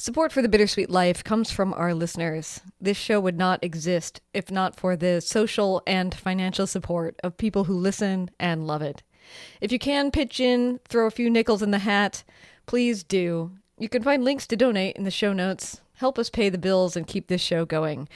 Support for the Bittersweet Life comes from our listeners. This show would not exist if not for the social and financial support of people who listen and love it. If you can pitch in, throw a few nickels in the hat, please do. You can find links to donate in the show notes. Help us pay the bills and keep this show going.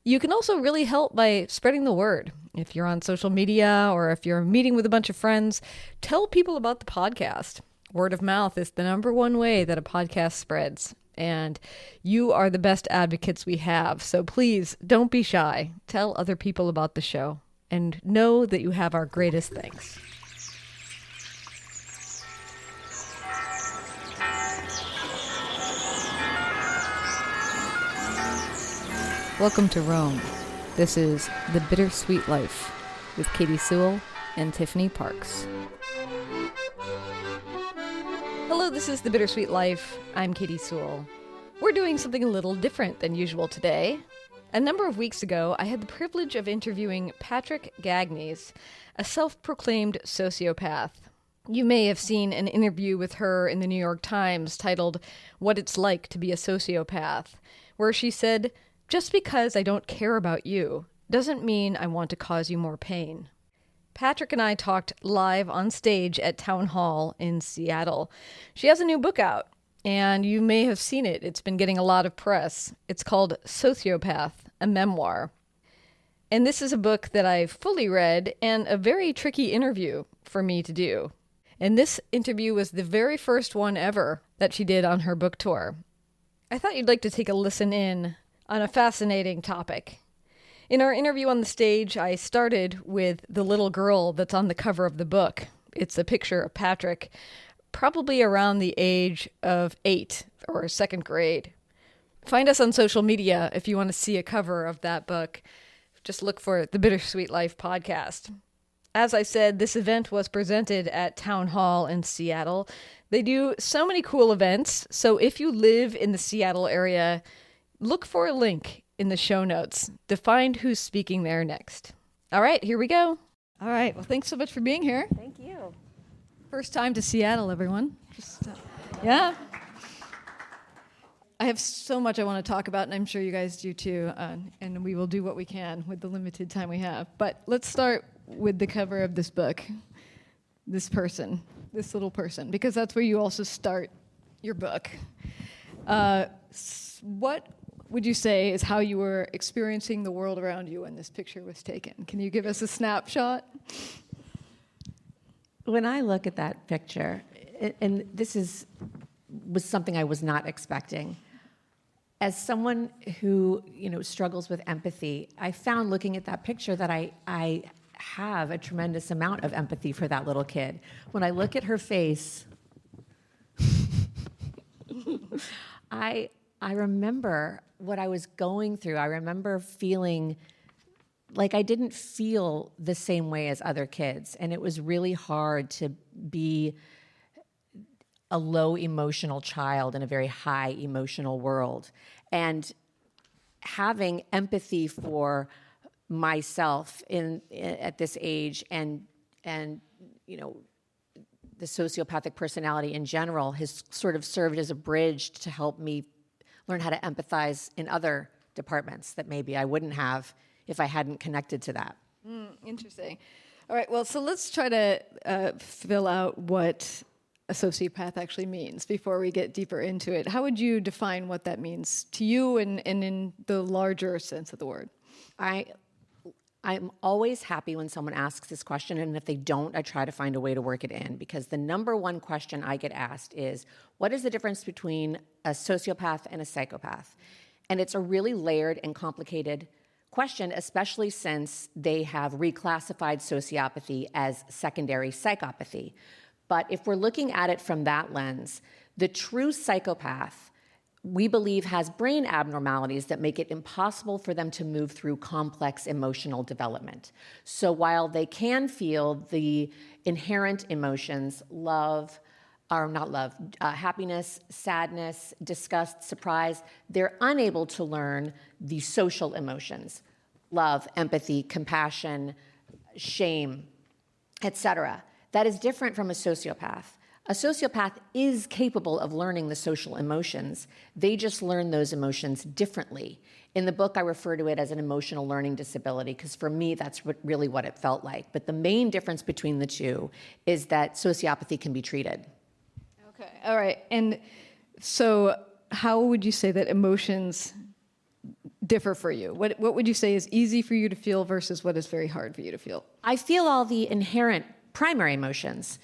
You can also really help by spreading the word. If you're on social media or if you're meeting with a bunch of friends, tell people about the podcast. Word of mouth is the number one way that a podcast spreads. And you are the best advocates we have. So please don't be shy. Tell other people about the show and know that you have our greatest thanks. Welcome to Rome. This is The Bittersweet Life with Katy Sewell and Tiffany Parks. Hello, this is The Bittersweet Life. I'm Katy Sewell. We're doing something a little different than usual today. A number of weeks ago, I had the privilege of interviewing Patric Gagne, a self-proclaimed sociopath. You may have seen an interview with her in the New York Times titled, "What It's Like to Be a Sociopath," where she said, "Just because I don't care about you doesn't mean I want to cause you more pain." Patric and I talked live on stage at Town Hall in Seattle. She has a new book out, and you may have seen it. It's been getting a lot of press. It's called Sociopath, a memoir. And this is a book that I fully read and a very tricky interview for me to do. And this interview was the very first one ever that she did on her book tour. I thought you'd like to take a listen in on a fascinating topic. In our interview on the stage, I started with the little girl that's on the cover of the book. It's a picture of Patric, probably around the age of 8 or second grade. Find us on social media if you want to see a cover of that book. Just look for the Bittersweet Life podcast. As I said, this event was presented at Town Hall in Seattle. They do so many cool events, so if you live in the Seattle area, look for a link in the show notes to find who's speaking there next. All right, here we go. All right, well, thanks so much for being here. Thank you. First time to Seattle, everyone. Yeah. I have so much I want to talk about, and I'm sure you guys do too, and we will do what we can with the limited time we have. But let's start with the cover of this book, this person, this little person, because that's where you also start your book. What would you say is how you were experiencing the world around you when this picture was taken? Can you give us a snapshot? When I look at that picture, and was something I was not expecting, as someone who struggles with empathy, I found looking at that picture that I have a tremendous amount of empathy for that little kid. When I look at her face, I remember what I was going through. I remember feeling like I didn't feel the same way as other kids. And it was really hard to be a low emotional child in a very high emotional world. And having empathy for myself at this age and the sociopathic personality in general has sort of served as a bridge to help me learn how to empathize in other departments that maybe I wouldn't have if I hadn't connected to that. Interesting. All right, well, so let's try to fill out what a sociopath actually means before we get deeper into it. How would you define what that means to you and in the larger sense of the word? I'm always happy when someone asks this question, and if they don't, I try to find a way to work it in, because the number one question I get asked is, what is the difference between a sociopath and a psychopath? And it's a really layered and complicated question, especially since they have reclassified sociopathy as secondary psychopathy. But if we're looking at it from that lens, the true psychopath, we believe, has brain abnormalities that make it impossible for them to move through complex emotional development. So while they can feel the inherent emotions, happiness, sadness, disgust, surprise, they're unable to learn the social emotions, love, empathy, compassion, shame, etc. That is different from a sociopath. A sociopath is capable of learning the social emotions. They just learn those emotions differently. In the book, I refer to it as an emotional learning disability because for me, that's really what it felt like. But the main difference between the two is that sociopathy can be treated. Okay, all right. And so how would you say that emotions differ for you? What would you say is easy for you to feel versus what is very hard for you to feel? I feel all the inherent primary emotions.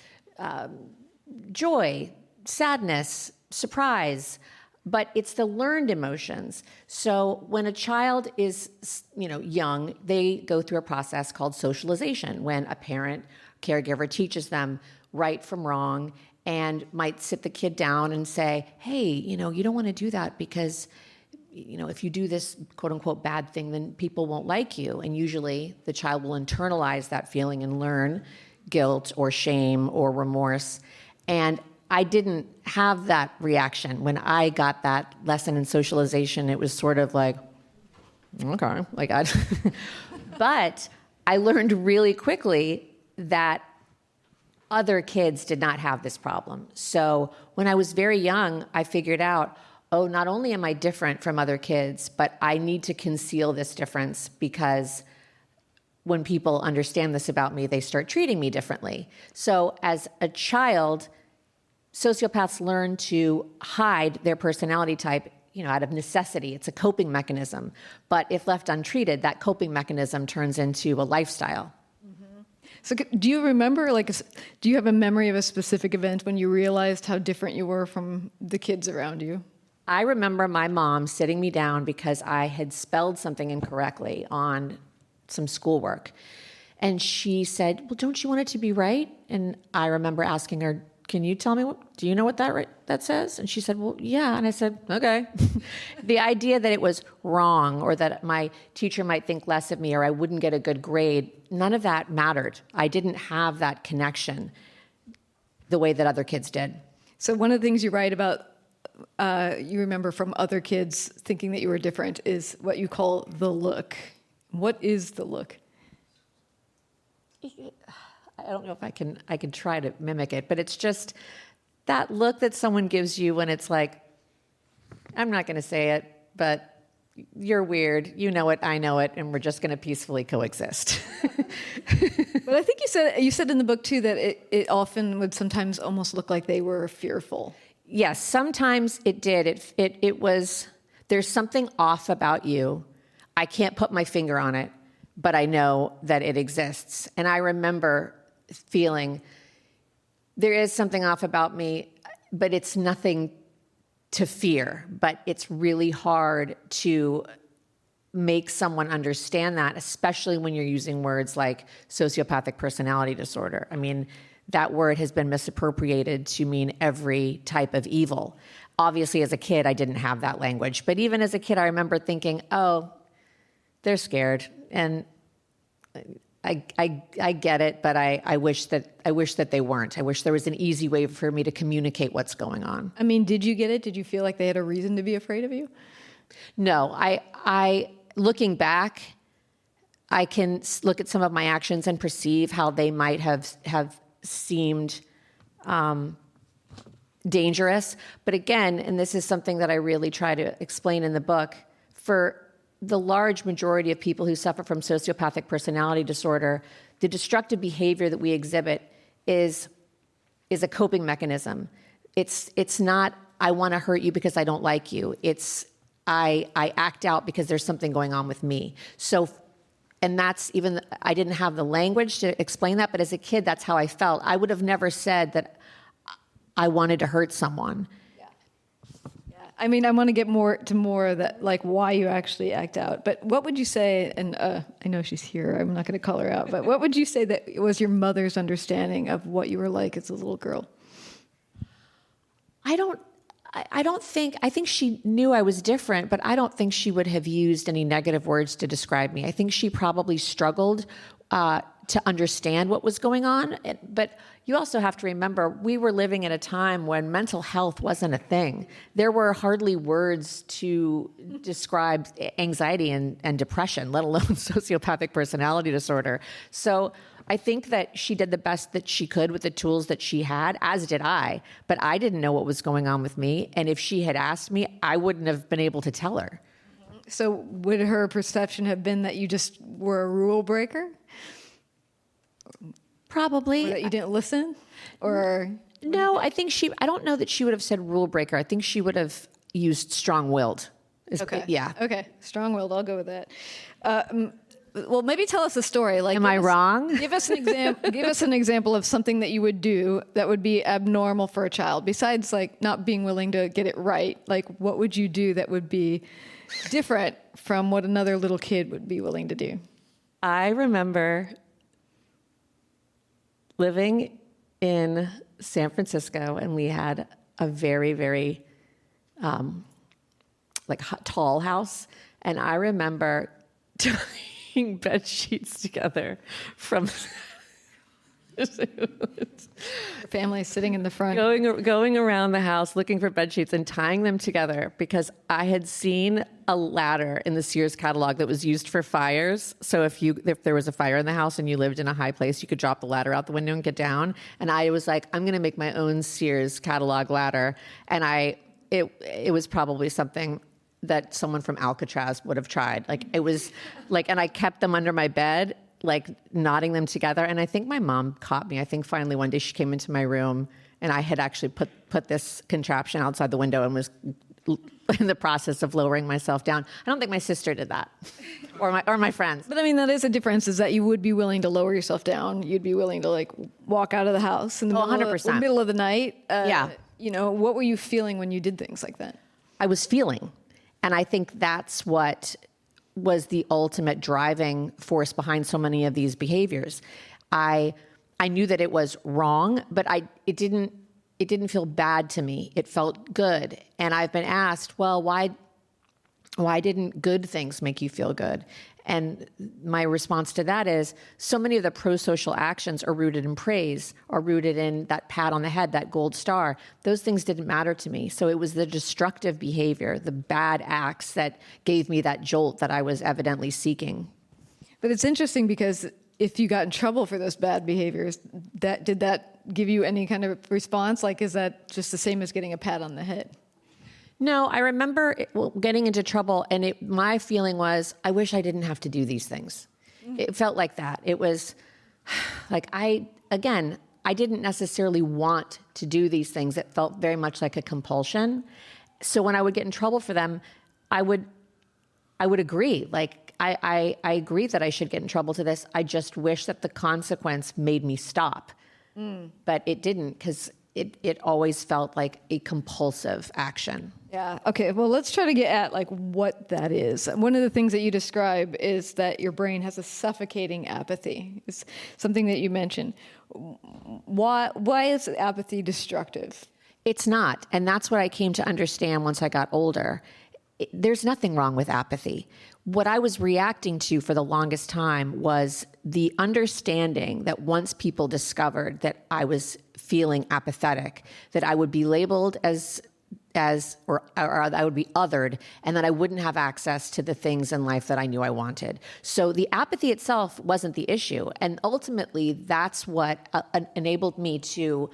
Joy, sadness, surprise, but it's the learned emotions. So when a child is, young, they go through a process called socialization, when a parent, caregiver teaches them right from wrong and might sit the kid down and say, hey, you don't want to do that because, if you do this quote unquote bad thing, then people won't like you. And usually the child will internalize that feeling and learn guilt or shame or remorse. And I didn't have that reaction. When I got that lesson in socialization, it was sort of like, okay, but I learned really quickly that other kids did not have this problem. So when I was very young, I figured out, not only am I different from other kids, but I need to conceal this difference because when people understand this about me, they start treating me differently. So as a child, sociopaths learn to hide their personality type, out of necessity. It's a coping mechanism. But if left untreated, that coping mechanism turns into a lifestyle. Mm-hmm. So do you remember, do you have a memory of a specific event when you realized how different you were from the kids around you? I remember my mom sitting me down because I had spelled something incorrectly on some schoolwork. And she said, well, don't you want it to be right? And I remember asking her, can you tell me, do you know what that says? And she said, well, yeah. And I said, okay. The idea that it was wrong or that my teacher might think less of me or I wouldn't get a good grade, none of that mattered. I didn't have that connection the way that other kids did. So one of the things you write about, you remember from other kids thinking that you were different is what you call the look. What is the look? I don't know if I can try to mimic it, but it's just that look that someone gives you when it's like, I'm not going to say it, but you're weird, you know it, I know it, and we're just going to peacefully coexist. But I think you said in the book too that it often would sometimes almost look like they were fearful. Yes, sometimes it did. It was, there's something off about you. I can't put my finger on it, but I know that it exists. And I remember feeling there is something off about me, but it's nothing to fear. But it's really hard to make someone understand that, especially when you're using words like sociopathic personality disorder. I mean, that word has been misappropriated to mean every type of evil. Obviously, as a kid, I didn't have that language. But even as a kid, I remember thinking, oh, they're scared. And I get it, but I wish that they weren't. I wish there was an easy way for me to communicate what's going on. I mean, did you get it? Did you feel like they had a reason to be afraid of you? No, I looking back, I can look at some of my actions and perceive how they might have seemed dangerous. But again, and this is something that I really try to explain in the book, for the large majority of people who suffer from sociopathic personality disorder, the destructive behavior that we exhibit is a coping mechanism. It's not, I want to hurt you because I don't like you. It's, I act out because there's something going on with me. So, and that's even, I didn't have the language to explain that, but as a kid, that's how I felt. I would have never said that I wanted to hurt someone. I mean, I want to get more of that, like why you actually act out. But what would you say, and I know she's here, I'm not going to call her out, but what would you say that was your mother's understanding of what you were like as a little girl? I think she knew I was different, but I don't think she would have used any negative words to describe me. I think she probably struggled to understand what was going on. But you also have to remember, we were living at a time when mental health wasn't a thing. There were hardly words to describe anxiety and depression, let alone sociopathic personality disorder. So I think that she did the best that she could with the tools that she had, as did I. But I didn't know what was going on with me. And if she had asked me, I wouldn't have been able to tell her. So would her perception have been that you just were a rule breaker? Probably. Or that you didn't listen? Or no, I don't know that she would have said rule breaker. I think she would have used strong-willed. Okay. Yeah. Okay. Strong-willed. I'll go with that. Well, maybe tell us a story. Like, am I wrong? Give us an example of something that you would do that would be abnormal for a child. Besides, like, not being willing to get it right. Like, what would you do that would be different from what another little kid would be willing to do? I remember living in San Francisco, and we had a very, very tall house. And I remember tying bed sheets together from Family sitting in the front. Going around the house looking for bed sheets and tying them together because I had seen a ladder in the Sears catalog that was used for fires. So if there was a fire in the house and you lived in a high place, you could drop the ladder out the window and get down. And I was like, I'm going to make my own Sears catalog ladder. And it was probably something that someone from Alcatraz would have tried. And I kept them under my bed, like knotting them together. And I think my mom caught me. I think finally one day she came into my room and I had actually put this contraption outside the window and was in the process of lowering myself down. I don't think my sister did that or my friends. But I mean, that is a difference, is that you would be willing to lower yourself down. You'd be willing to like walk out of the house in the middle of the night. Yeah. You know, what were you feeling when you did things like that? I was feeling. And I think that's what was the ultimate driving force behind so many of these behaviors. I knew that it was wrong, but it didn't feel bad to me. It felt good. And I've been asked, well, why didn't good things make you feel good? And my response to that is, so many of the pro-social actions are rooted in praise, are rooted in that pat on the head, that gold star. Those things didn't matter to me. So it was the destructive behavior, the bad acts that gave me that jolt that I was evidently seeking. But it's interesting because if you got in trouble for those bad behaviors, did that give you any kind of response? Like, is that just the same as getting a pat on the head? No, I remember getting into trouble, and my feeling was, I wish I didn't have to do these things. It felt like that. It was like, I didn't necessarily want to do these things. It felt very much like a compulsion. So when I would get in trouble for them, I would agree. Like, I agree that I should get in trouble to this. I just wish that the consequence made me stop. But it didn't, because it always felt like a compulsive action. Yeah. Okay. Well, let's try to get at like what that is. One of the things that you describe is that your brain has a suffocating apathy. It's something that you mentioned. Why is apathy destructive? It's not. And that's what I came to understand once I got older. There's nothing wrong with apathy. What I was reacting to for the longest time was the understanding that once people discovered that I was feeling apathetic, that I would be labeled or I would be othered, and that I wouldn't have access to the things in life that I knew I wanted. So the apathy itself wasn't the issue. And ultimately, that's what enabled me to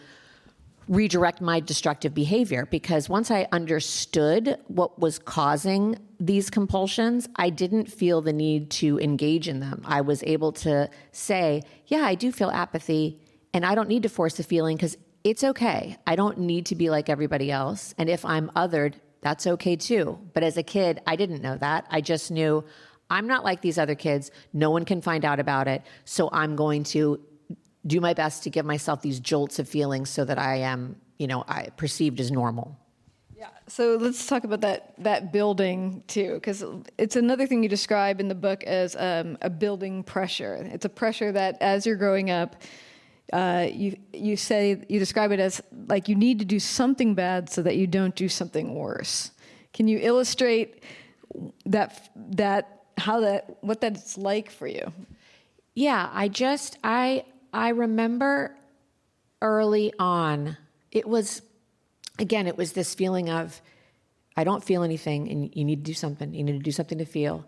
redirect my destructive behavior, because once I understood what was causing these compulsions, I didn't feel the need to engage in them. I was able to say, yeah, I do feel apathy, and I don't need to force a feeling because it's okay. I don't need to be like everybody else. And if I'm othered, that's okay too. But as a kid, I didn't know that. I just knew I'm not like these other kids. No one can find out about it. So I'm going to do my best to give myself these jolts of feelings so that I am, I perceived as normal. Yeah. So let's talk about that building too, because it's another thing you describe in the book as a building pressure. It's a pressure that as you're growing up, you describe it as like you need to do something bad so that you don't do something worse. Can you illustrate what that's like for you? Yeah, I remember early on, it was this feeling of, I don't feel anything and you need to do something. You need to do something to feel.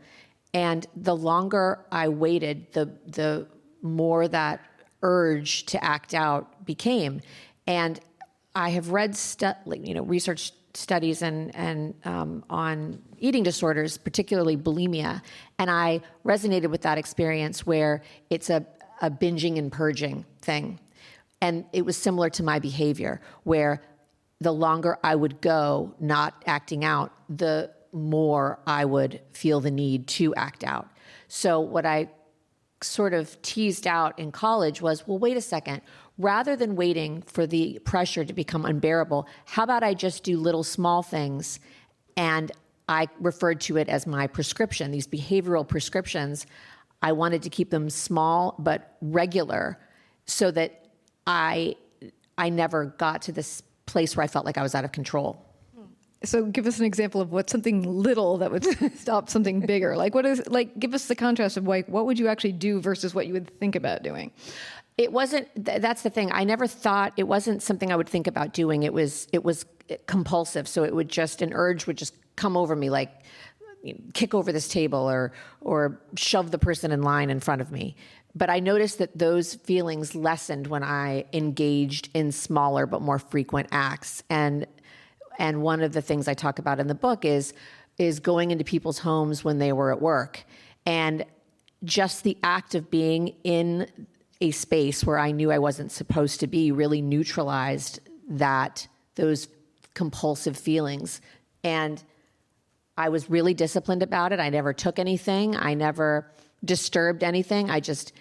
And the longer I waited, the more that urge to act out became. And I have read research studies and on eating disorders, particularly bulimia, and I resonated with that experience where it's a binging and purging thing. And it was similar to my behavior, where the longer I would go not acting out, the more I would feel the need to act out. So what I sort of teased out in college was, well, wait a second. Rather than waiting for the pressure to become unbearable, how about I just do little small things? And I referred to it as my prescription, these behavioral prescriptions. I wanted to keep them small but regular so that I never got to this place where I felt like I was out of control. So give us an example of what's something little that would stop something bigger. Give us the contrast of what would you actually do versus what you would think about doing? It wasn't, that's the thing. I never thought, it wasn't something I would think about doing. It was compulsive. So an urge would just come over me, like kick over this table or shove the person in line in front of me. But I noticed that those feelings lessened when I engaged in smaller but more frequent acts. And one of the things I talk about in the book is going into people's homes when they were at work. And just the act of being in a space where I knew I wasn't supposed to be really neutralized those compulsive feelings. And I was really disciplined about it. I never took anything. I never disturbed anything. I just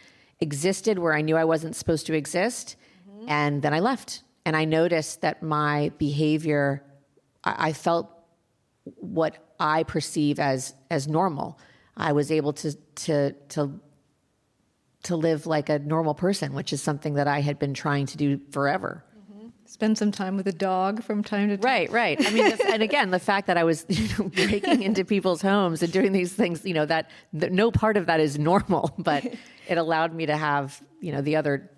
existed where I knew I wasn't supposed to exist. Mm-hmm. And then I left. And I noticed that my behavior, I felt what I perceive as normal. I was able to live like a normal person, which is something that I had been trying to do forever. Mm-hmm. Spend some time with a dog from time to time. Right. I mean, and again, the fact that I was breaking into people's homes and doing these things, that no part of that is normal, but it allowed me to have, the other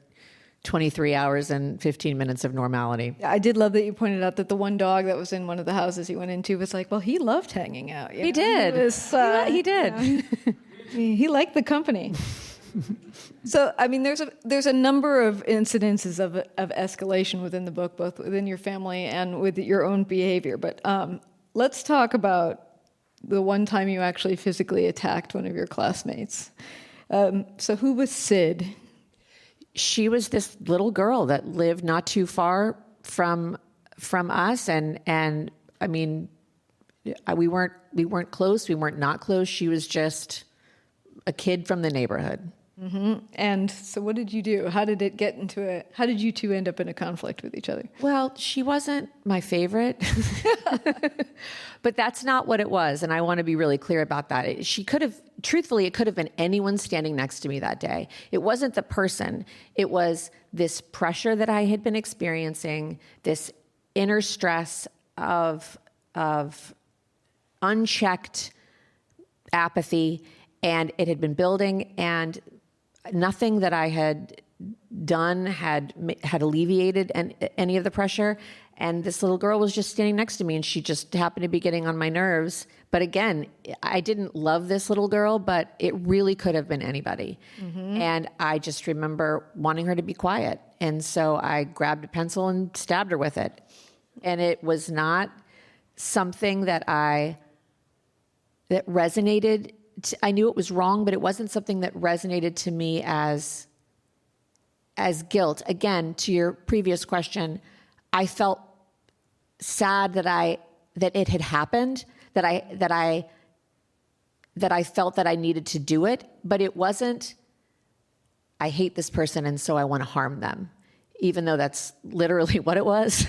23 hours and 15 minutes of normality. I did love that you pointed out that the one dog that was in one of the houses you went into was like, well, he loved hanging out. He did. He did. He liked the company. So, I mean, there's a number of incidences of escalation within the book, both within your family and with your own behavior. But let's talk about the one time you actually physically attacked one of your classmates. So who was Sid? She was this little girl that lived not too far from us, and I mean, we weren't close. We weren't not close. She was just a kid from the neighborhood. Mm-hmm. And so what did you do? How did you two end up in a conflict with each other? Well, she wasn't my favorite, but that's not what it was. And I want to be really clear about that. It could have been anyone standing next to me that day. It wasn't the person. It was this pressure that I had been experiencing, this inner stress of unchecked apathy, and it had been building, and nothing that I had done had alleviated any of the pressure. And this little girl was just standing next to me, and she just happened to be getting on my nerves. But again, I didn't love this little girl, but it really could have been anybody. Mm-hmm. And I just remember wanting her to be quiet. And so I grabbed a pencil and stabbed her with it. And it was not something that resonated. I knew it was wrong, but it wasn't something that resonated to me as guilt. Again, to your previous question, I felt sad that it had happened, that I felt that I needed to do it, but it wasn't, I hate this person and so I want to harm them, even though that's literally what it was.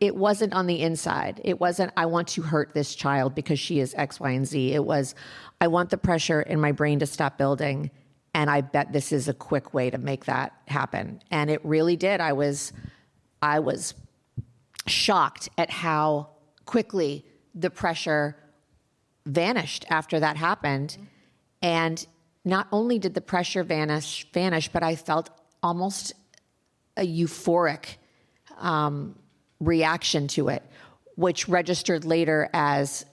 It wasn't on the inside. It wasn't, I want to hurt this child because she is X, Y, and Z. It was, I want the pressure in my brain to stop building, and I bet this is a quick way to make that happen. And it really did. I was shocked at how quickly the pressure vanished after that happened. And not only did the pressure vanish, but I felt almost a euphoric reaction to it, which registered later as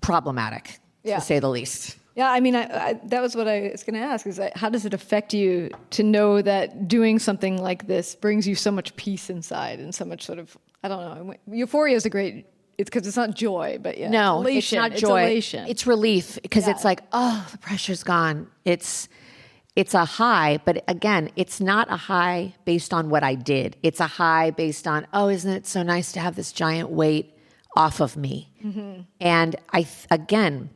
problematic, to say the least. Yeah, I mean, that was what I was going to ask, is how does it affect you to know that doing something like this brings you so much peace inside and so much sort of, I don't know, euphoria is a great, it's because it's not joy, but yeah. No, elation. It's not joy. It's elation. It's relief, because it's like, oh, the pressure's gone. It's a high, but again, it's not a high based on what I did. It's a high based on, oh, isn't it so nice to have this giant weight off of me? Mm-hmm. And again,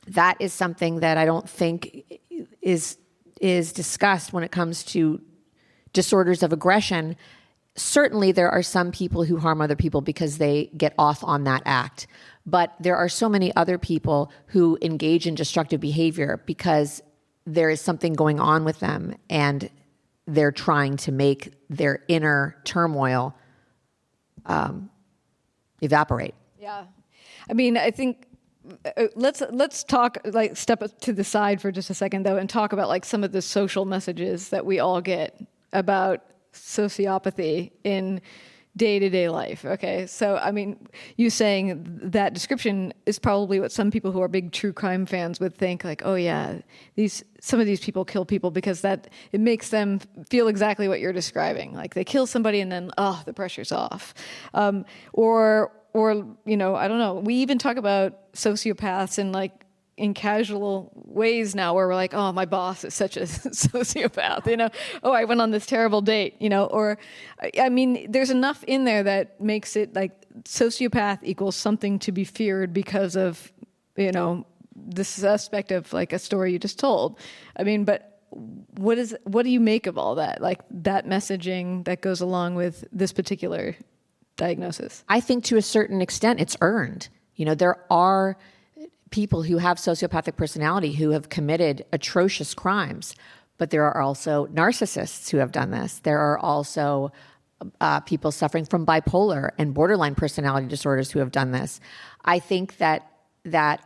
that is something that I don't think is discussed when it comes to disorders of aggression. Certainly there are some people who harm other people because they get off on that act. But there are so many other people who engage in destructive behavior because there is something going on with them and they're trying to make their inner turmoil evaporate. Yeah. I mean, I think let's talk, like, step to the side for just a second though and talk about like some of the social messages that we all get about sociopathy in day-to-day life. Okay, so I mean, you saying that description is probably what some people who are big true crime fans would think, like, oh yeah, some of these people kill people because that it makes them feel exactly what you're describing. Like they kill somebody and then the pressure's off, or you know, I don't know. We even talk about sociopaths in casual ways now, where we're like, oh, my boss is such a sociopath, you know, oh, I went on this terrible date, you know, or, I mean, there's enough in there that makes it like sociopath equals something to be feared because of, you know, this aspect of like a story you just told. I mean, but what do you make of all that? Like that messaging that goes along with this particular diagnosis? I think to a certain extent it's earned. You know, there are people who have sociopathic personality who have committed atrocious crimes, but there are also narcissists who have done this. There are also people suffering from bipolar and borderline personality disorders who have done this. I think that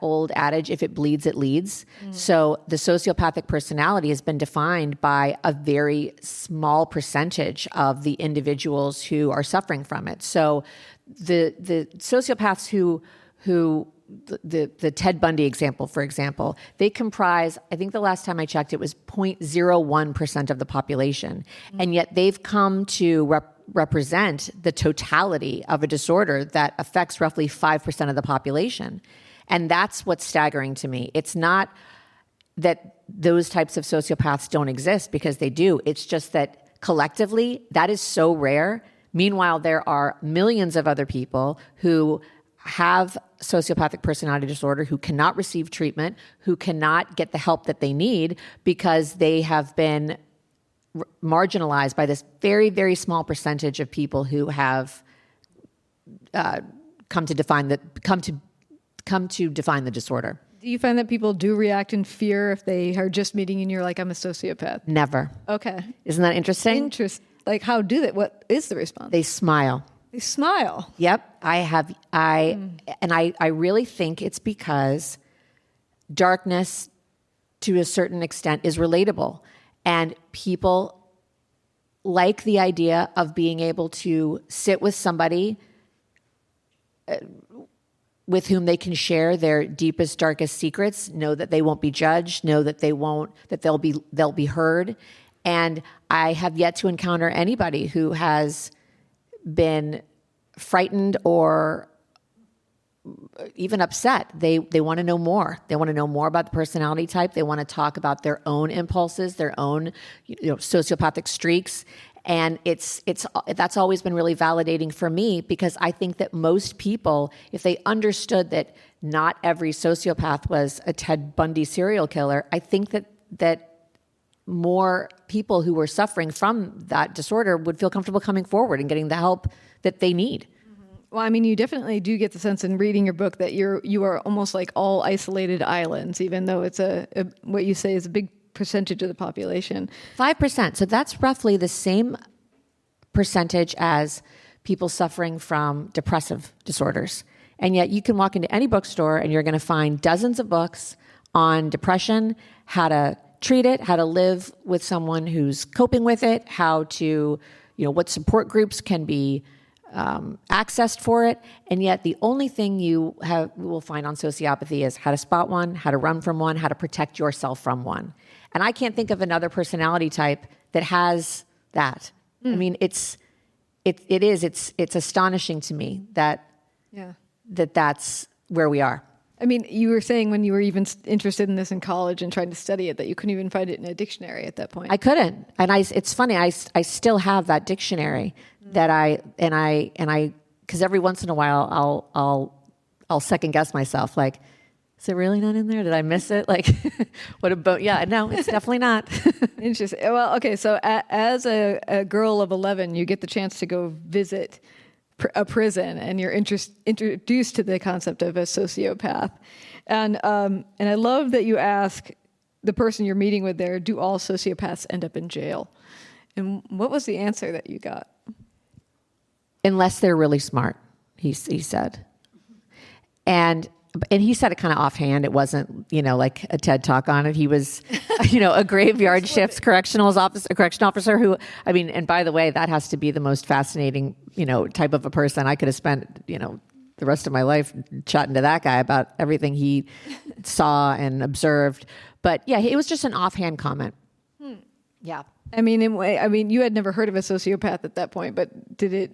old adage, if it bleeds, it leads. Mm. So the sociopathic personality has been defined by a very small percentage of the individuals who are suffering from it. So the sociopaths who the Ted Bundy example, for example, they comprise, I think the last time I checked, it was 0.01% of the population. Mm-hmm. And yet they've come to represent the totality of a disorder that affects roughly 5% of the population. And that's what's staggering to me. It's not that those types of sociopaths don't exist, because they do. It's just that collectively, that is so rare. Meanwhile, there are millions of other people who have sociopathic personality disorder who cannot receive treatment, who cannot get the help that they need because they have been marginalized by this very, very small percentage of people who have come to define the disorder. Do you find that people do react in fear if they are just meeting you and you're like, I'm a sociopath? Never. Okay. Isn't that interesting? Like, how do they? What is the response? They smile. They smile. Yep. And I really think it's because darkness to a certain extent is relatable, and people like the idea of being able to sit with somebody with whom they can share their deepest, darkest secrets, know that they won't be judged, know that they'll be heard. And I have yet to encounter anybody who has been frightened or even upset. They want to know more. They want to know more about the personality type. They want to talk about their own impulses, their own, sociopathic streaks. And that's always been really validating for me, because I think that most people, if they understood that not every sociopath was a Ted Bundy serial killer, I think that more people who were suffering from that disorder would feel comfortable coming forward and getting the help that they need. Mm-hmm. Well, I mean, you definitely do get the sense in reading your book that you are almost like all isolated islands, even though it's what you say is a big percentage of the population. 5%. So that's roughly the same percentage as people suffering from depressive disorders. And yet you can walk into any bookstore and you're going to find dozens of books on depression, how to treat it, how to live with someone who's coping with it, how to, what support groups can be accessed for it. And yet the only thing you will find on sociopathy is how to spot one, how to run from one, how to protect yourself from one. And I can't think of another personality type that has that. I mean, it's astonishing to me that's where we are. I mean, you were saying when you were even interested in this in college and trying to study it, that you couldn't even find it in a dictionary at that point. I couldn't. And it's funny, I still have that dictionary that because every once in a while I'll second guess myself. Like, is it really not in there? Did I miss it? Like, what about, no, it's definitely not. Interesting. Well, okay. So as a girl of 11, you get the chance to go visit a prison, and you're introduced to the concept of a sociopath. And I love that you ask the person you're meeting with there, do all sociopaths end up in jail? And what was the answer that you got? Unless they're really smart, he said. And he said it kind of offhand. It wasn't, like a TED talk on it. He was, a graveyard shifts correctional officer who, and by the way, that has to be the most fascinating, type of a person. I could have spent, the rest of my life chatting to that guy about everything he saw and observed. But yeah, it was just an offhand comment. Yeah. You had never heard of a sociopath at that point, but did it,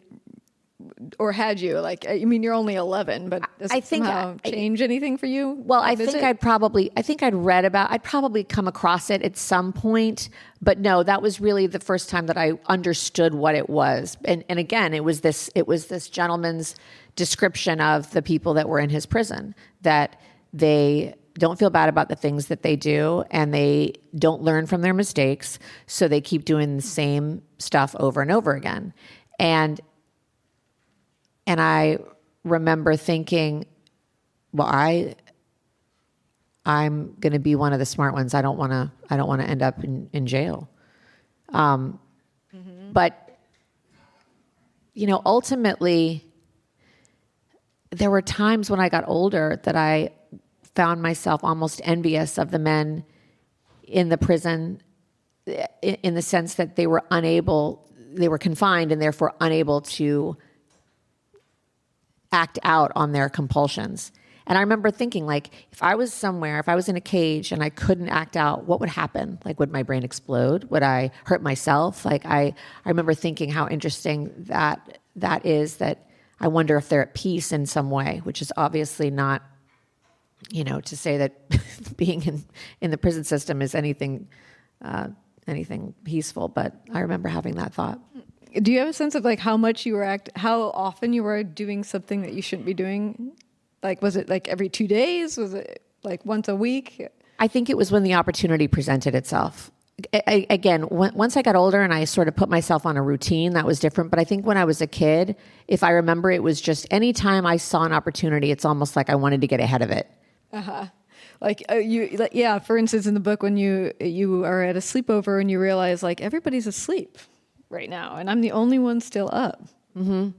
or had you? You're only 11, but does it somehow change anything for you? Well, I'd probably come across it at some point, but no, that was really the first time that I understood what it was. And again, it was this gentleman's description of the people that were in his prison, that they don't feel bad about the things that they do, and they don't learn from their mistakes. So they keep doing the same stuff over and over again. And I remember thinking, well, I'm going to be one of the smart ones. I don't want to end up in jail. But ultimately, there were times when I got older that I found myself almost envious of the men in the prison, in the sense that they were confined and therefore unable to act out on their compulsions. And I remember thinking, if I was somewhere, if I was in a cage and I couldn't act out, what would happen? Would my brain explode? Would I hurt myself? I remember thinking how interesting that is, that I wonder if they're at peace in some way, which is obviously not, to say that being in the prison system is anything peaceful. But I remember having that thought. Do you have a sense of how often you were doing something that you shouldn't be doing? Was it every 2 days? Was it once a week? I think it was when the opportunity presented itself. Again, once I got older and I sort of put myself on a routine, that was different. But I think when I was a kid, if I remember, it was just anytime I saw an opportunity, it's almost like I wanted to get ahead of it. For instance, in the book, when you are at a sleepover and you realize everybody's asleep right now, and I'm the only one still up. Mm-hmm.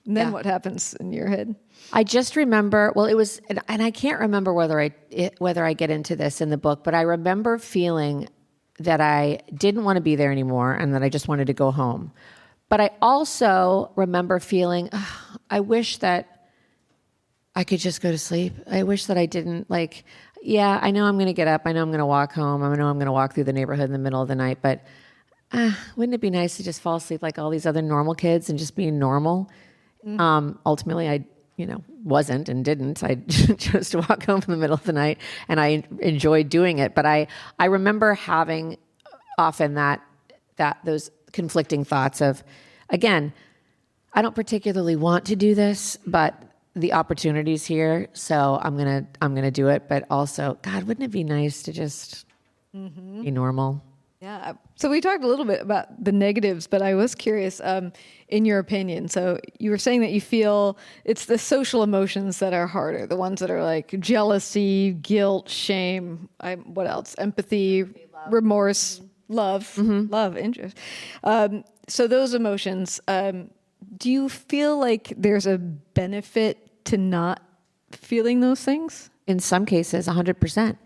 And then what happens in your head? I just remember, it was, and I can't remember whether I get into this in the book, but I remember feeling that I didn't want to be there anymore and that I just wanted to go home. But I also remember feeling, I wish that I could just go to sleep. I wish that I didn't I know I'm going to get up. I know I'm going to walk home. I know I'm going to walk through the neighborhood in the middle of the night, but wouldn't it be nice to just fall asleep like all these other normal kids and just be normal? Mm-hmm. Ultimately, I wasn't and didn't. I chose to walk home in the middle of the night, and I enjoyed doing it. But I remember having often that those conflicting thoughts of, again, I don't particularly want to do this, but the opportunity's here, so I'm gonna do it. But also, God, wouldn't it be nice to just be normal? Yeah. So we talked a little bit about the negatives, but I was curious, in your opinion. So you were saying that you feel it's the social emotions that are harder, the ones that are jealousy, guilt, shame, what else? Empathy, remorse, love, interest. So those emotions, do you feel like there's a benefit to not feeling those things? In some cases, 100%.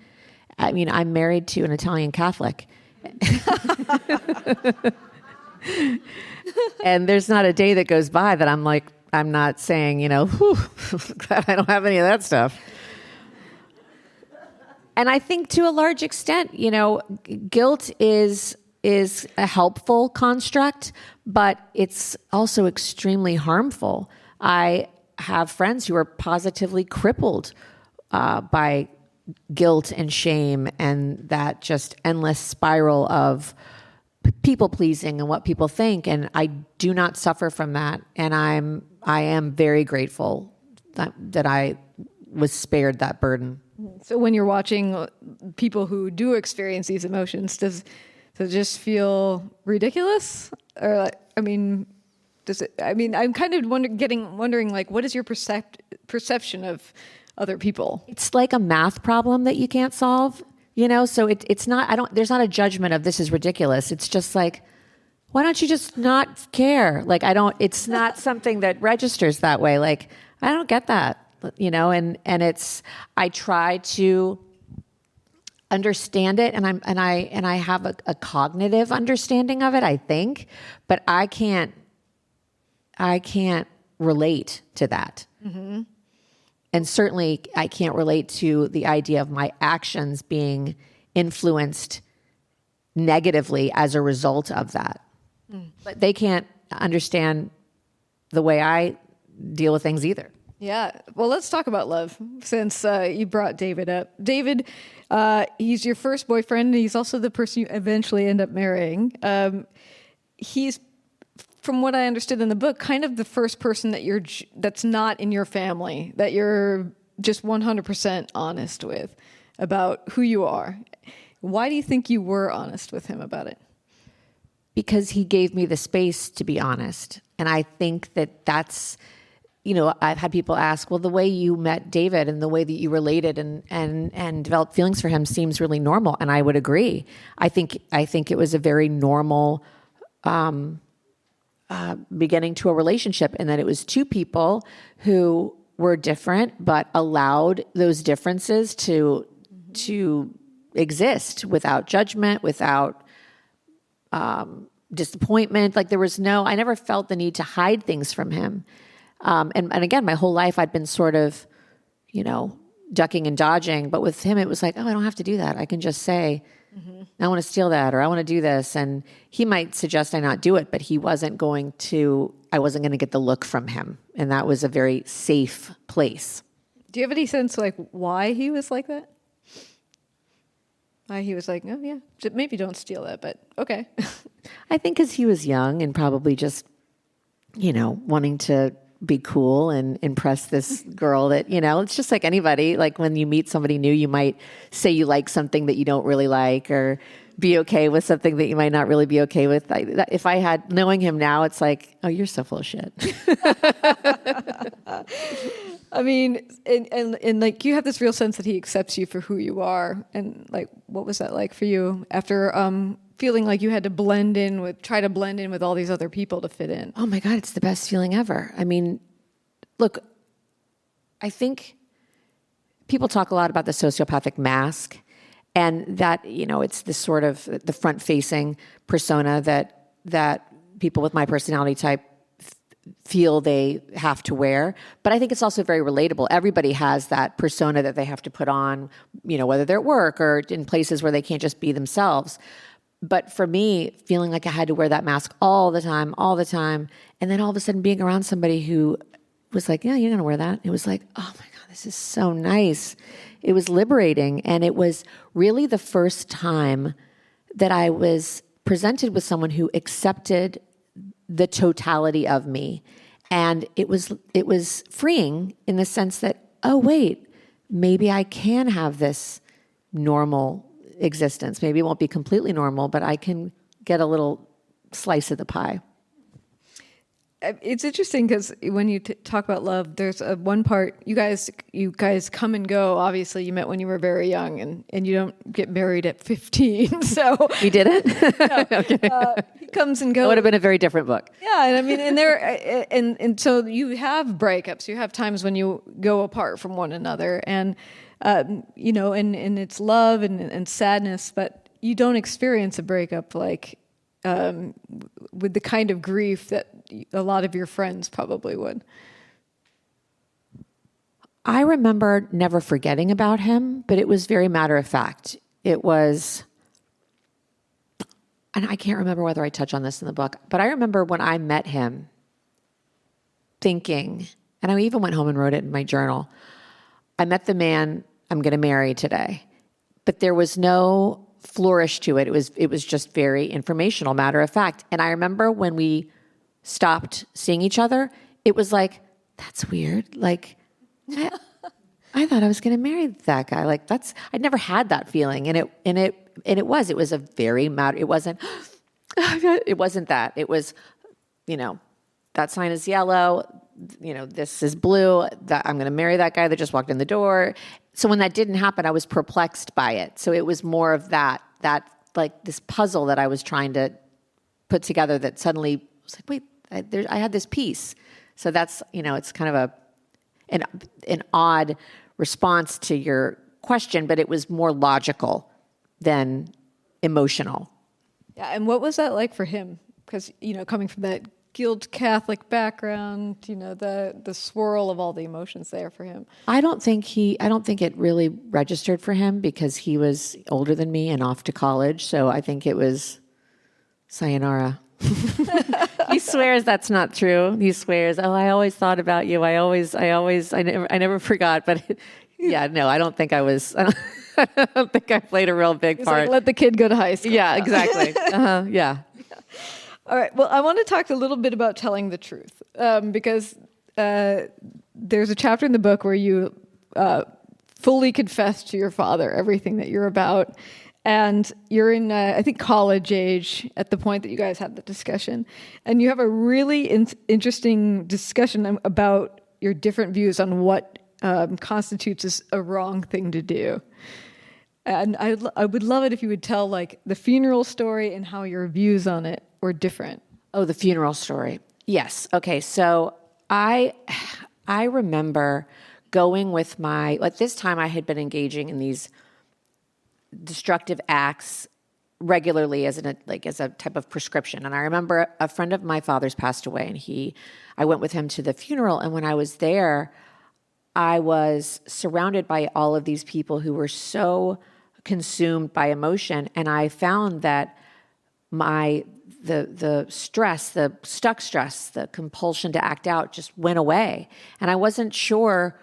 I mean, I'm married to an Italian Catholic. And there's not a day that goes by that I'm not saying, whew, glad I don't have any of that stuff. And I think to a large extent, guilt is a helpful construct, but it's also extremely harmful. I have friends who are positively crippled by guilt and shame and that just endless spiral of people pleasing and what people think. And I do not suffer from that. And I am very grateful that I was spared that burden. So when you're watching people who do experience these emotions, does it just feel ridiculous? Or, does it? I'm kind of wondering, like, what is your perception of other people? It's like a math problem that you can't solve, So it's not. There's not a judgment of this is ridiculous. It's just like, why don't you just not care? Like It's not something that registers that way. Like I don't get that, And I try to understand it, and I have a cognitive understanding of it, I think, but I can't relate to that. Mm-hmm. And certainly I can't relate to the idea of my actions being influenced negatively as a result of that. Mm. But they can't understand the way I deal with things either. Yeah. Well, let's talk about love, since you brought David up. David, he's your first boyfriend, and he's also the person you eventually end up marrying. He's, from what I understood in the book, kind of the first person that's not in your family, that you're just 100% honest with about who you are. Why do you think you were honest with him about it? Because he gave me the space to be honest. And I think that's, I've had people ask, well, the way you met David and the way that you related and developed feelings for him seems really normal. And I would agree. I think it was a very normal beginning to a relationship, and that it was two people who were different, but allowed those differences to exist without judgment, without disappointment. Like I never felt the need to hide things from him. And again, my whole life I'd been sort of, ducking and dodging, but with him, it was like, oh, I don't have to do that. I can just say, I want to steal that, or I want to do this. And he might suggest I not do it, but I wasn't going to get the look from him. And that was a very safe place. Do you have any sense why he was like that? Why he was like, oh yeah, maybe don't steal that, but okay. I think because he was young and probably just, wanting to be cool and impress this girl that, it's just like anybody. Like when you meet somebody new, you might say you like something that you don't really like, or be okay with something that you might not really be okay with. If I had knowing him now, it's like, oh, you're so full of shit. I mean, and like you have this real sense that he accepts you for who you are. And like, what was that like for you after feeling like you had to try to blend in with all these other people to fit in? Oh my God, it's the best feeling ever. I mean, look, I think people talk a lot about the sociopathic mask, and that, it's this sort of the front-facing persona that people with my personality type feel they have to wear. But I think it's also very relatable. Everybody has that persona that they have to put on, whether they're at work or in places where they can't just be themselves. But for me, feeling like I had to wear that mask all the time, and then all of a sudden being around somebody who was like, yeah, you're going to wear that. It was like, oh my God, this is so nice. It was liberating. And it was really the first time that I was presented with someone who accepted the totality of me. And it was freeing in the sense that, oh, wait, maybe I can have this normal existence. Maybe it won't be completely normal, but I can get a little slice of the pie. It's interesting because when you talk about love, there's one part, you guys come and go. Obviously, you met when you were very young, and you don't get married at 15. So We didn't? okay. He comes and goes. It would have been a very different book. Yeah, and I mean, and so you have breakups. You have times when you go apart from one another, and and it's love and sadness, but you don't experience a breakup like with the kind of grief that a lot of your friends probably would. I remember never forgetting about him, but it was very matter of fact. It was, and I can't remember whether I touch on this in the book, but I remember when I met him thinking, and I even went home and wrote it in my journal, I met the man I'm going to marry today. But there was no flourish to it. It was just very informational, matter of fact. And I remember when we stopped seeing each other, it was like, that's weird. Like, I thought I was going to marry that guy. Like I'd never had that feeling. And it was a very matter. It wasn't that. It was, that sign is yellow. This is blue. That I'm going to marry that guy that just walked in the door. So when that didn't happen, I was perplexed by it. So it was more of that like this puzzle that I was trying to put together that suddenly was like, wait, I had this piece. So that's, it's kind of an odd response to your question, but it was more logical than emotional. Yeah, and what was that like for him? Because, coming from that guild Catholic background, the swirl of all the emotions there for him. I don't think it really registered for him because he was older than me and off to college. So I think it was sayonara. He swears that's not true. He swears, "Oh, I always thought about you. I never forgot." But yeah, no, I don't think I was. I don't think I played a real big part. Like, let the kid go to high school. Yeah, exactly. Yeah. All right. Well, I want to talk a little bit about telling the truth because there's a chapter in the book where you fully confess to your father everything that you're about. And you're in, I think, college age at the point that you guys had the discussion. And you have a really interesting discussion about your different views on what constitutes a wrong thing to do. And I would love it if you would tell, like, the funeral story and how your views on it were different. Oh, the funeral story. Yes. Okay. So I remember going with at this time I had been engaging in these destructive acts regularly as a type of prescription. And I remember a friend of my father's passed away, and I went with him to the funeral. And when I was there, I was surrounded by all of these people who were so consumed by emotion. And I found that the stress, the stuck stress, the compulsion to act out just went away. And I wasn't sure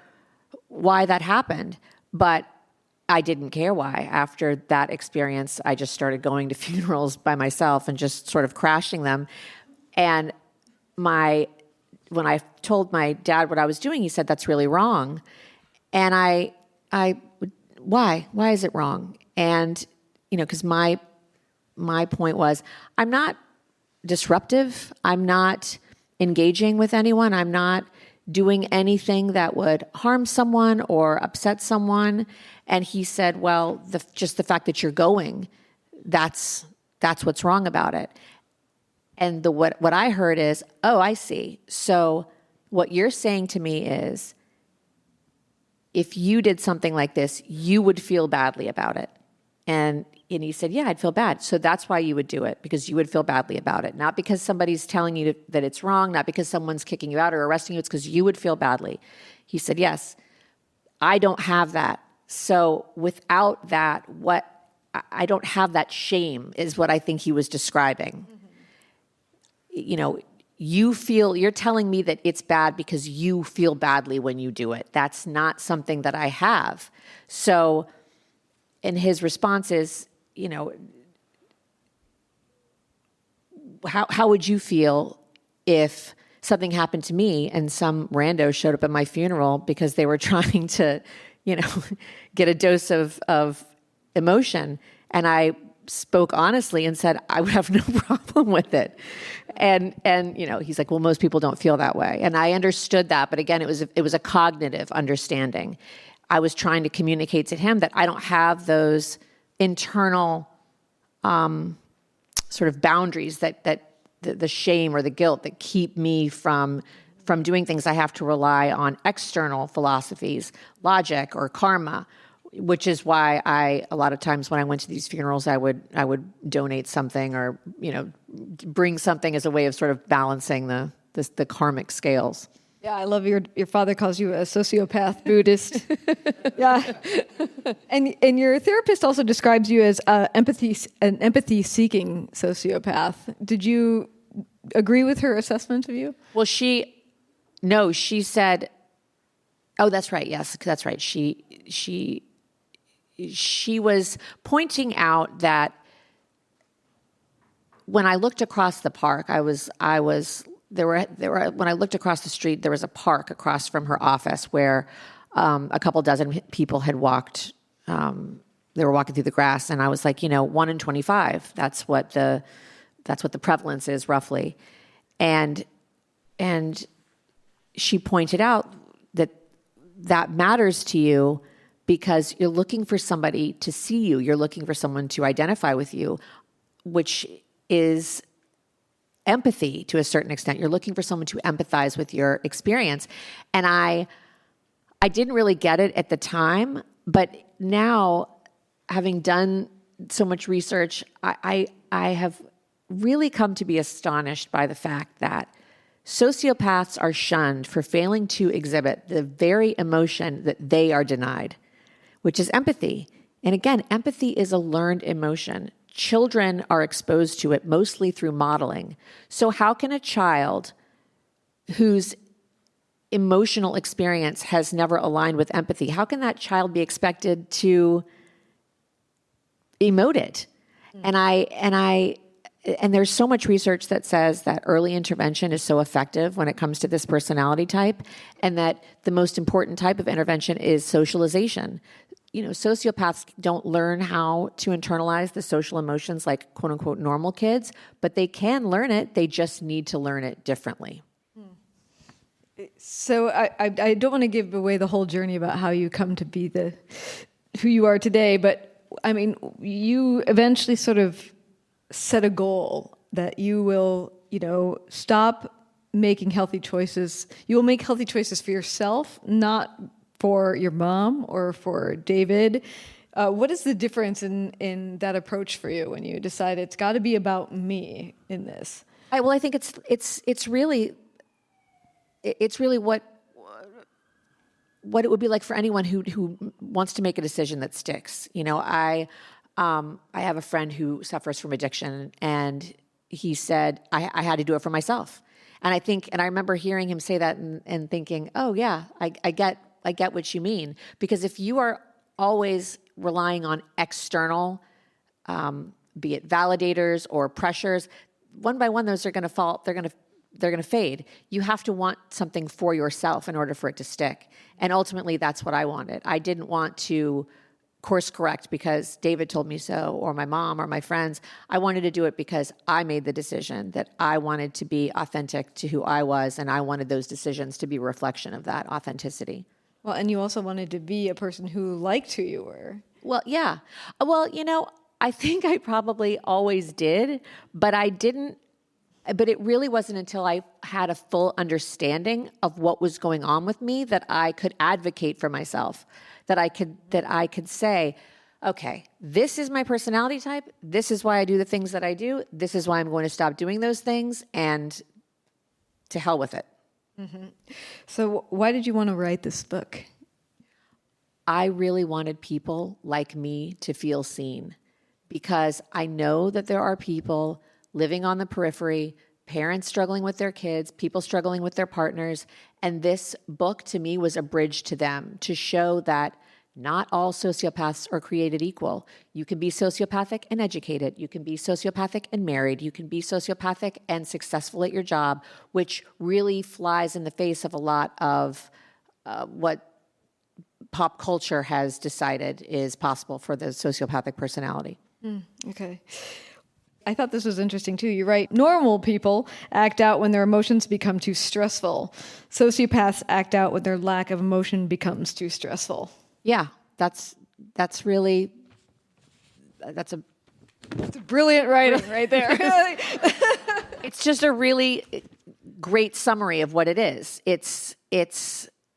why that happened, but I didn't care why. After that experience, I just started going to funerals by myself and just sort of crashing them. And when I told my dad what I was doing, he said, "That's really wrong." And why is it wrong? And, because my point was, I'm not disruptive. I'm not engaging with anyone. I'm not doing anything that would harm someone or upset someone. And he said, well, just the fact that you're going, that's what's wrong about it. And what I heard is, oh, I see. So what you're saying to me is, if you did something like this, you would feel badly about it. And he said, yeah, I'd feel bad. So that's why you would do it, because you would feel badly about it. Not because somebody's telling you that it's wrong, not because someone's kicking you out or arresting you. It's because you would feel badly. He said, yes, I don't have that. So without that, I don't have that shame is what I think he was describing. Mm-hmm. You're telling me that it's bad because you feel badly when you do it. That's not something that I have. So, and his response is, how would you feel if something happened to me and some rando showed up at my funeral because they were trying to, get a dose of emotion? And I spoke honestly and said, I would have no problem with it. And he's like, well, most people don't feel that way. And I understood that. But again, it was a cognitive understanding. I was trying to communicate to him that I don't have those internal sort of boundaries that the shame or the guilt that keep me from doing things. I have to rely on external philosophies, logic or karma, which is why a lot of times when I went to these funerals, I would donate something or, bring something as a way of sort of balancing the karmic scales. Yeah, I love your father calls you a sociopath Buddhist. Yeah. And your therapist also describes you as an empathy-seeking sociopath. Did you agree with her assessment of you? Well, she said, oh, that's right. Yes, that's right. She was pointing out that when I looked across the park, when I looked across the street, there was a park across from her office where a couple dozen people had walked. They were walking through the grass, and I was like, 1 in 25. That's what the prevalence is roughly, and she pointed out that matters to you because you're looking for somebody to see you. You're looking for someone to identify with you, which is empathy to a certain extent. You're looking for someone to empathize with your experience. And I didn't really get it at the time, but now, having done so much research, I have really come to be astonished by the fact that sociopaths are shunned for failing to exhibit the very emotion that they are denied, which is empathy. And again, empathy is a learned emotion. Children are exposed to it mostly through modeling. So how can a child whose emotional experience has never aligned with empathy, how can that child be expected to emote it? And there's so much research that says that early intervention is so effective when it comes to this personality type, and that the most important type of intervention is socialization. Sociopaths don't learn how to internalize the social emotions like quote unquote normal kids, but they can learn it. They just need to learn it differently. So I don't want to give away the whole journey about how you come to be who you are today, but I mean, you eventually sort of set a goal that you will, stop making healthy choices. You will make healthy choices for yourself, not for your mom or for David. What is the difference in that approach for you when you decide it's got to be about me in this? I think it's really what it would be like for anyone who wants to make a decision that sticks. I have a friend who suffers from addiction, and he said I had to do it for myself. And I remember hearing him say that and thinking, oh yeah, I get what you mean. Because if you are always relying on external, be it validators or pressures, one by one, those are going to fall. They're going to fade. You have to want something for yourself in order for it to stick. And ultimately, that's what I wanted. I didn't want to course correct because David told me so, or my mom or my friends. I wanted to do it because I made the decision that I wanted to be authentic to who I was, and I wanted those decisions to be a reflection of that authenticity. Well, and you also wanted to be a person who liked who you were. Well, yeah. Well, I think I probably always did, but I didn't. But it really wasn't until I had a full understanding of what was going on with me that I could advocate for myself, that I could say, okay, this is my personality type. This is why I do the things that I do. This is why I'm going to stop doing those things, and to hell with it. Mm-hmm. So why did you want to write this book? I really wanted people like me to feel seen, because I know that there are people living on the periphery, parents struggling with their kids, people struggling with their partners. And this book to me was a bridge to them, to show that not all sociopaths are created equal. You can be sociopathic and educated. You can be sociopathic and married. You can be sociopathic and successful at your job, which really flies in the face of a lot of what pop culture has decided is possible for the sociopathic personality. Okay. I thought this was interesting too. You're right. Normal people act out when their emotions become too stressful. Sociopaths act out when their lack of emotion becomes too stressful. Yeah, that's really, that's a It's brilliant writing right there. it's just a really great summary of what it is.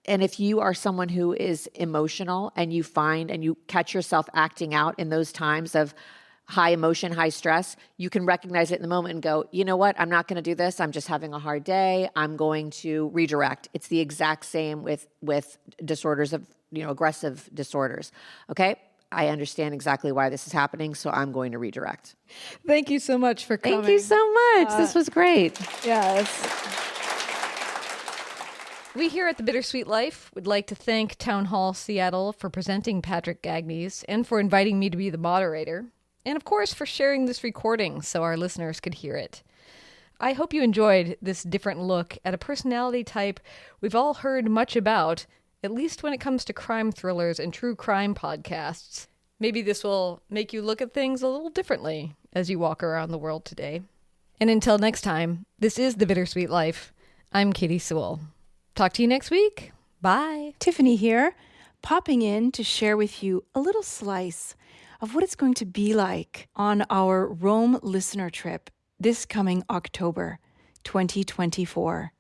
And if you are someone who is emotional and you find and you catch yourself acting out in those times of high emotion, high stress, you can recognize it in the moment and go, you know what? I'm not going to do this. I'm just having a hard day. I'm going to redirect. It's the exact same with disorders of, aggressive disorders. Okay. I understand exactly why this is happening, so I'm going to redirect. Thank you so much for coming. Thank you so much. This was great. Yes. We here at The Bittersweet Life would like to thank Town Hall Seattle for presenting Patric Gagne and for inviting me to be the moderator. And of course, for sharing this recording so our listeners could hear it. I hope you enjoyed this different look at a personality type we've all heard much about, at least when it comes to crime thrillers and true crime podcasts. Maybe this will make you look at things a little differently as you walk around the world today. And until next time, this is The Bittersweet Life. I'm Katy Sewell. Talk to you next week. Bye. Tiffany here, popping in to share with you a little slice of what it's going to be like on our Rome listener trip this coming October 2024.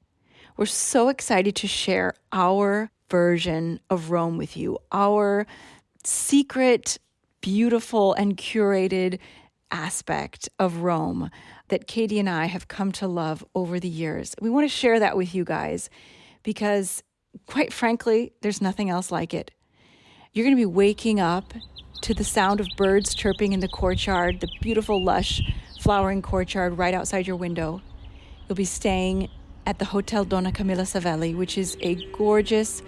We're so excited to share our version of Rome with you, our secret, beautiful, and curated aspect of Rome that Katy and I have come to love over the years. We want to share that with you guys because, quite frankly, there's nothing else like it. You're going to be waking up to the sound of birds chirping in the courtyard, the beautiful, lush, flowering courtyard right outside your window. You'll be staying at the Hotel Donna Camilla Savelli, which is a gorgeous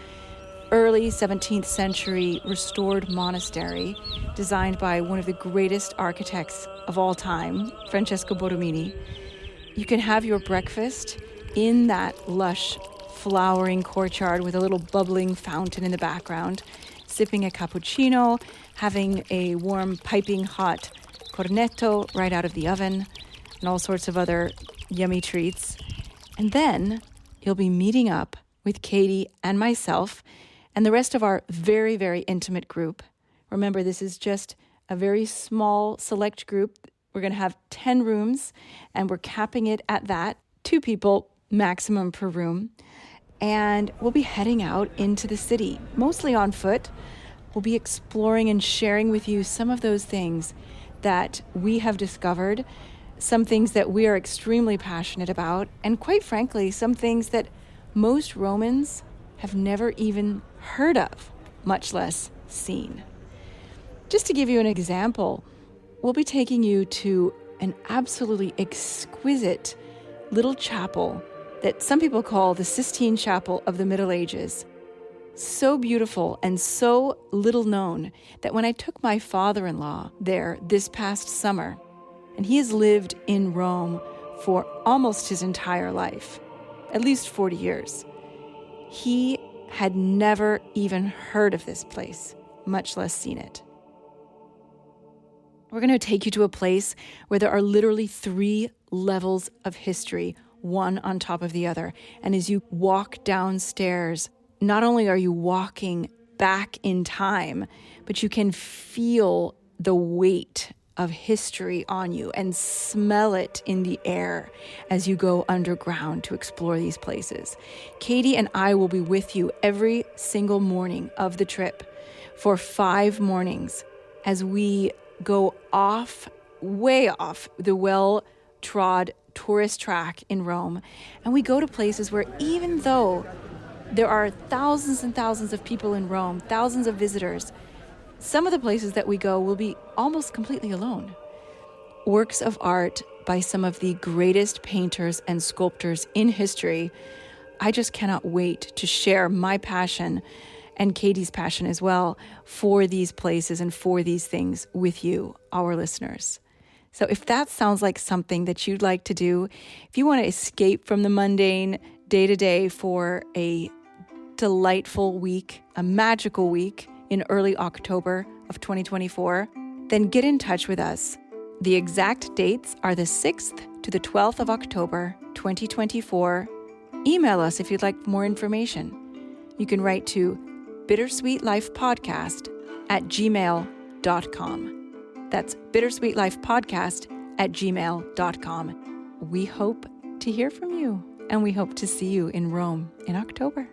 early 17th century restored monastery designed by one of the greatest architects of all time, Francesco Borromini. You can have your breakfast in that lush, flowering courtyard with a little bubbling fountain in the background, sipping a cappuccino, having a warm, piping hot cornetto right out of the oven, and all sorts of other yummy treats. And then you'll be meeting up with Katy and myself and the rest of our very, very intimate group. Remember, this is just a very small, select group. We're going to have 10 rooms, and we're capping it at that, 2 people maximum per room. And we'll be heading out into the city, mostly on foot. We'll be exploring and sharing with you some of those things that we have discovered, some things that we are extremely passionate about, and quite frankly, some things that most Romans have never even heard of, much less seen. Just to give you an example, we'll be taking you to an absolutely exquisite little chapel that some people call the Sistine Chapel of the Middle Ages. So beautiful and so little known that when I took my father-in-law there this past summer, and he has lived in Rome for almost his entire life, at least 40 years, he had never even heard of this place, much less seen it. We're going to take you to a place where there are literally 3 levels of history, one on top of the other. And as you walk downstairs, not only are you walking back in time, but you can feel the weight of history on you and smell it in the air as you go underground to explore these places. Katy and I will be with you every single morning of the trip for 5 mornings as we go off, way off the well-trod tourist track in Rome. And we go to places where even though there are thousands and thousands of people in Rome, thousands of visitors, some of the places that we go will be almost completely alone. Works of art by some of the greatest painters and sculptors in history. I just cannot wait to share my passion and Katy's passion as well for these places and for these things with you, our listeners. So if that sounds like something that you'd like to do, if you want to escape from the mundane day-to-day for a delightful week, a magical week in early October of 2024, then get in touch with us The exact dates are the 6th to the 12th of October, 2024. Email us if you'd like more information. You can write to bittersweetlifepodcast@gmail.com. That's bittersweetlifepodcast@gmail.com. We hope to hear from you, and we hope to see you in Rome in October.